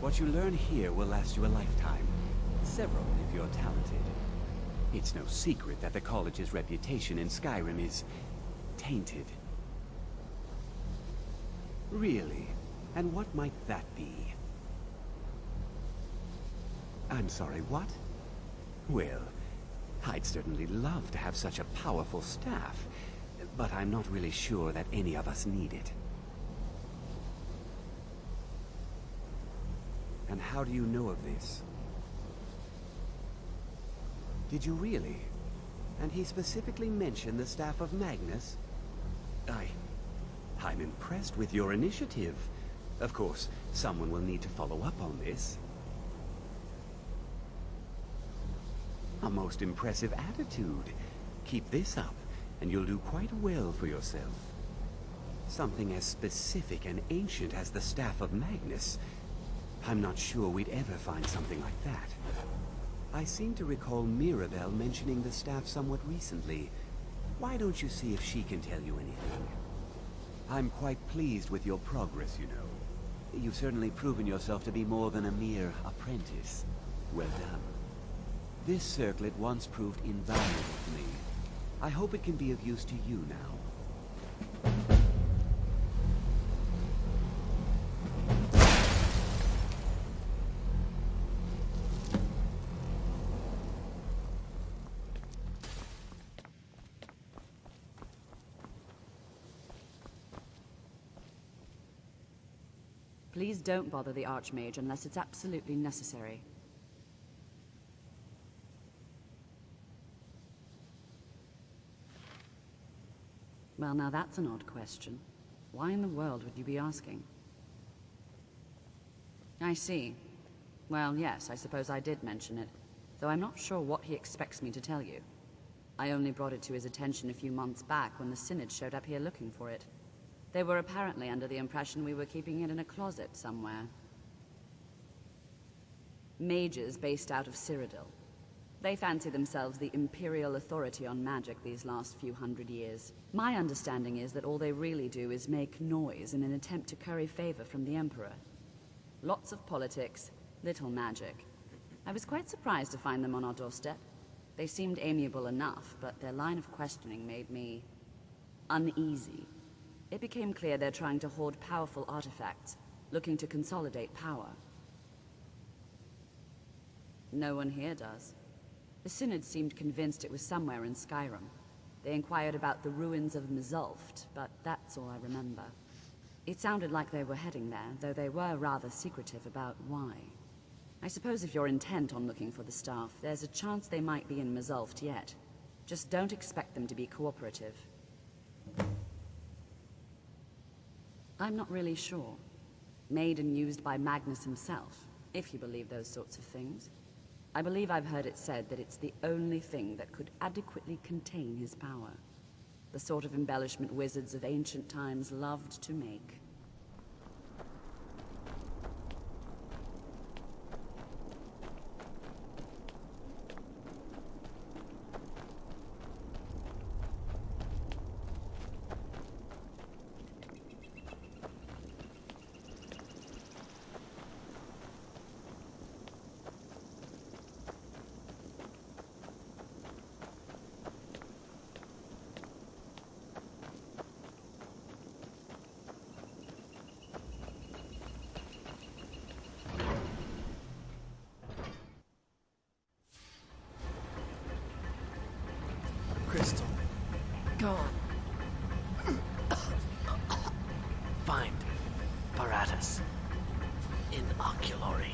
What you learn here will last you a lifetime. Several if you're talented. It's no secret that the college's reputation in Skyrim is tainted. Really? And what might that be? I'm sorry, what? Well, I'd certainly love to have such a powerful staff, but I'm not really sure that any of us need it. And how do you know of this? Did you really? And he specifically mentioned the staff of Magnus? I'm impressed with your initiative. Of course, someone will need to follow up on this. A most impressive attitude. Keep this up, and you'll do quite well for yourself. Something as specific and ancient as the Staff of Magnus. I'm not sure we'd ever find something like that. I seem to recall Mirabelle mentioning the staff somewhat recently. Why don't you see if she can tell you anything? I'm quite pleased with your progress, you know. You've certainly proven yourself to be more than a mere apprentice. Well done. This circlet once proved invaluable to me. I hope it can be of use to you now. Please don't bother the Archmage unless it's absolutely necessary. Well, now that's an odd question. Why in the world would you be asking? I see. Well, yes, I suppose I did mention it, though I'm not sure what he expects me to tell you. I only brought it to his attention a few months back when the Synod showed up here looking for it. They were apparently under the impression we were keeping it in a closet somewhere. Mages based out of Cyrodiil. They fancy themselves the imperial authority on magic these last few hundred years. My understanding is that all they really do is make noise in an attempt to curry favor from the Emperor. Lots of politics, little magic. I was quite surprised to find them on our doorstep. They seemed amiable enough, but their line of questioning made me uneasy. It became clear they're trying to hoard powerful artifacts, looking to consolidate power. No one here does. The Synod seemed convinced it was somewhere in Skyrim. They inquired about the ruins of Mzulft, but that's all I remember. It sounded like they were heading there, though they were rather secretive about why. I suppose if you're intent on looking for the staff, there's a chance they might be in Mzulft yet. Just don't expect them to be cooperative. I'm not really sure. Made and used by Magnus himself, if you believe those sorts of things. I believe I've heard it said that it's the only thing that could adequately contain his power. The sort of embellishment wizards of ancient times loved to make. Crystal. Gone. Find Paratus in Oculory.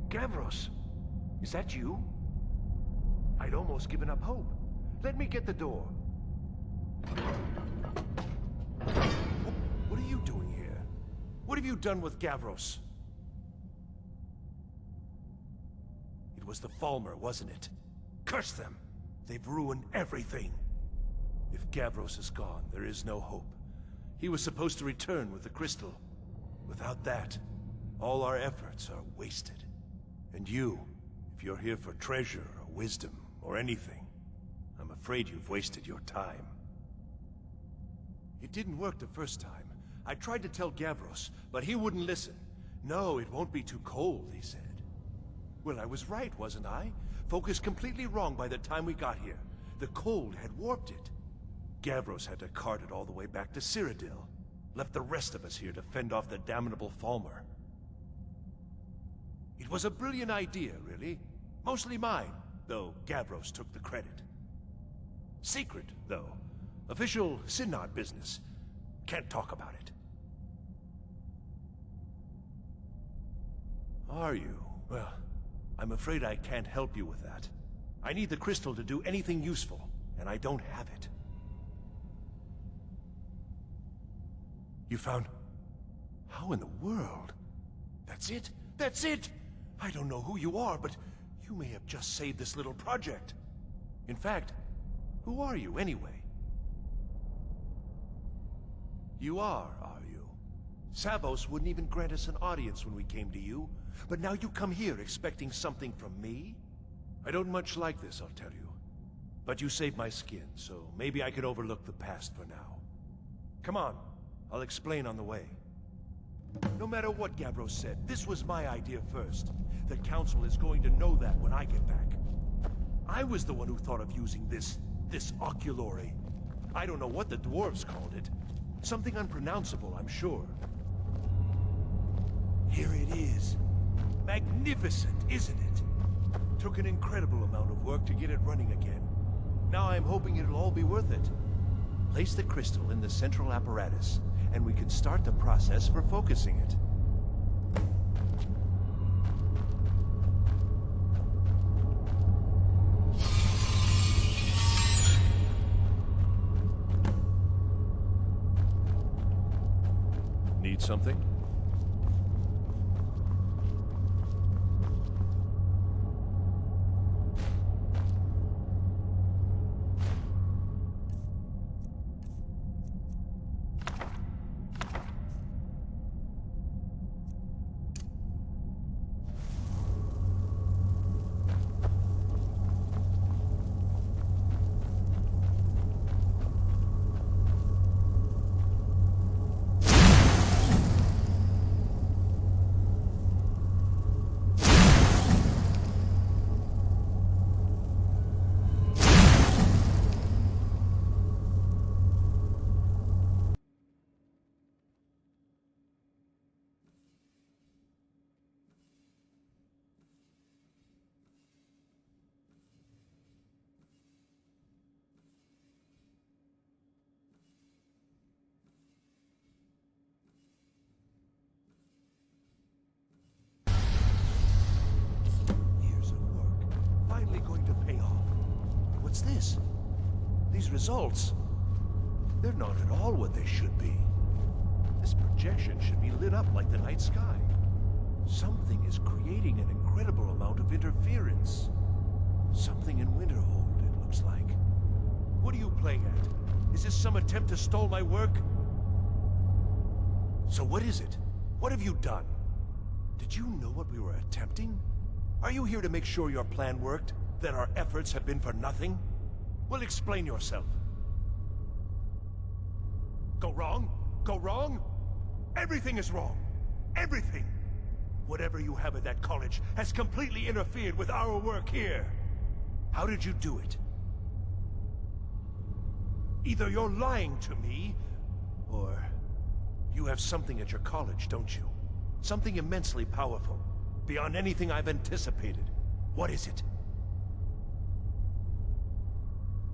Gavros, is that you? I'd almost given up hope. Let me get the door. What are you doing here? What have you done with Gavros? It was the Falmer, wasn't it? Curse them! They've ruined everything. If Gavros is gone, there is no hope. He was supposed to return with the crystal. Without that, all our efforts are wasted. And you, if you're here for treasure or wisdom or anything, I'm afraid you've wasted your time. It didn't work the first time. I tried to tell Gavros, but he wouldn't listen. No, it won't be too cold, he said. Well, I was right, wasn't I? Focused completely wrong by the time we got here. The cold had warped it. Gavros had to cart it all the way back to Cyrodiil. Left the rest of us here to fend off the damnable Falmer. It was a brilliant idea, really. Mostly mine, though Gavros took the credit. Secret, though. Official Synod business. Can't talk about it. Are you? Well, I'm afraid I can't help you with that. I need the crystal to do anything useful, and I don't have it. You found... How in the world? That's it? That's it! I don't know who you are, but you may have just saved this little project. In fact, who are you anyway? You are you? Savos wouldn't even grant us an audience when we came to you, but now you come here expecting something from me? I don't much like this, I'll tell you. But you saved my skin, so maybe I can overlook the past for now. Come on, I'll explain on the way. No matter what Gavros said, this was my idea first. The Council is going to know that when I get back. I was the one who thought of using this Oculory. I don't know what the dwarves called it. Something unpronounceable, I'm sure. Here it is. Magnificent, isn't it? Took an incredible amount of work to get it running again. Now I'm hoping it'll all be worth it. Place the crystal in the central apparatus, and we can start the process for focusing it. Need something? What's this? These results, they're not at all what they should be. This projection should be lit up like the night sky. Something is creating an incredible amount of interference. Something in Winterhold, it looks like. What are you playing at? Is this some attempt to stall my work? So what is it? What have you done? Did you know what we were attempting? Are you here to make sure your plan worked? That our efforts have been for nothing? Well, explain yourself. Go wrong? Go wrong? Everything is wrong. Everything. Whatever you have at that college has completely interfered with our work here. How did you do it? Either you're lying to me, or you have something at your college, don't you? Something immensely powerful, beyond anything I've anticipated. What is it?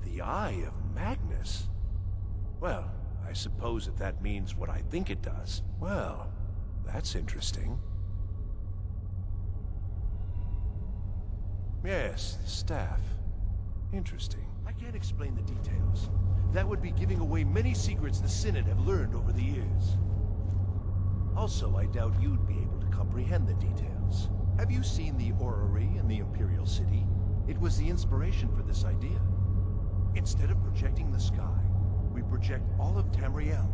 The Eye of Magnus? Well, I suppose if that means what I think it does, well, that's interesting. Yes, the staff. Interesting. I can't explain the details. That would be giving away many secrets the Synod have learned over the years. Also, I doubt you'd be able to comprehend the details. Have you seen the Orrery in the Imperial City? It was the inspiration for this idea. Instead of projecting the sky, we project all of Tamriel,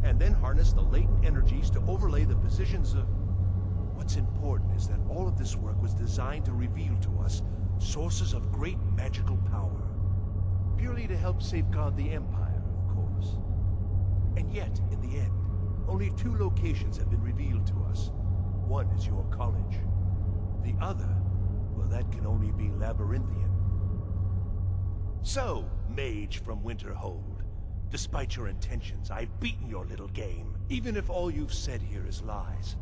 and then harness the latent energies to overlay the positions of... What's important is that all of this work was designed to reveal to us sources of great magical power. Purely to help safeguard the Empire, of course. And yet, in the end, only 2 locations have been revealed to us. One is your college. The other, well, that can only be Labyrinthian. So, mage from Winterhold, despite your intentions, I've beaten your little game. Even if all you've said here is lies,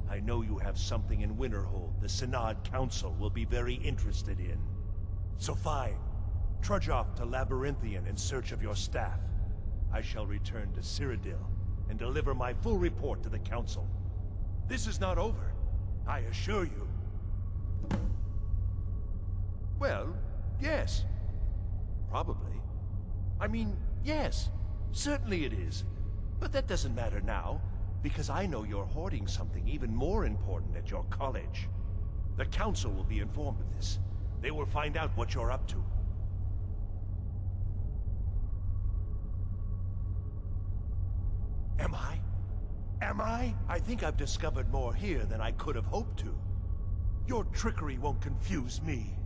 I know you have something in Winterhold the Synod Council will be very interested in. So fine. Trudge off to Labyrinthian in search of your staff. I shall return to Cyrodiil and deliver my full report to the Council. This is not over, I assure you. Well, yes. Probably. I mean, yes. Certainly it is. But that doesn't matter now, because I know you're hoarding something even more important at your college. The Council will be informed of this. They will find out what you're up to. Am I? Am I? I think I've discovered more here than I could have hoped to. Your trickery won't confuse me.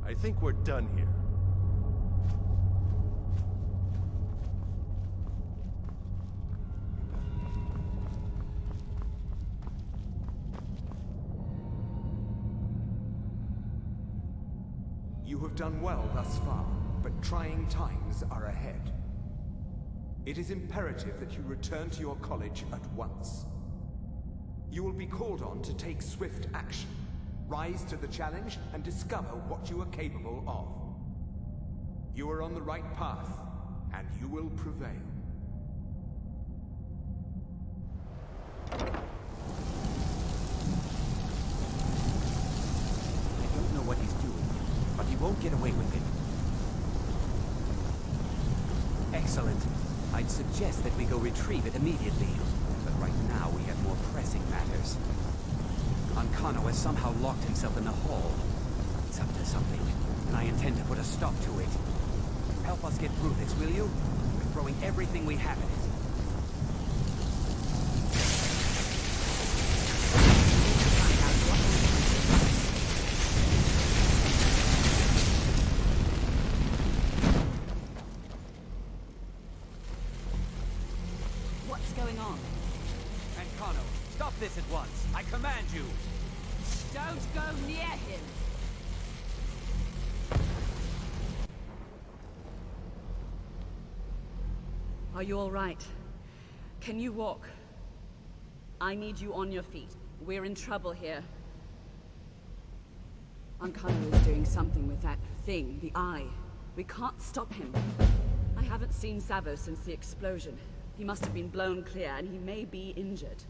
I think we're done here. You have done well thus far, but trying times are ahead. It is imperative that you return to your college at once. You will be called on to take swift action, rise to the challenge, and discover what you are capable of. You are on the right path, and you will prevail. I don't know what he's doing, but he won't get away with it. Excellent. I'd suggest that we go retrieve it immediately. But right now we have more pressing matters. Ancano has somehow locked himself in the hall. It's up to something, and I intend to put a stop to it. Help us get through this, will you? We're throwing everything we have at it. What's going on? Ancano, stop this at once. I command you. Don't go near him! Are you all right? Can you walk? I need you on your feet. We're in trouble here. Ancano is doing something with that thing, the eye. We can't stop him. I haven't seen Savos since the explosion. He must have been blown clear, and he may be injured.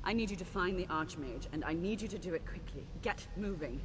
I need you to find the Archmage, and I need you to do it quickly. Get moving.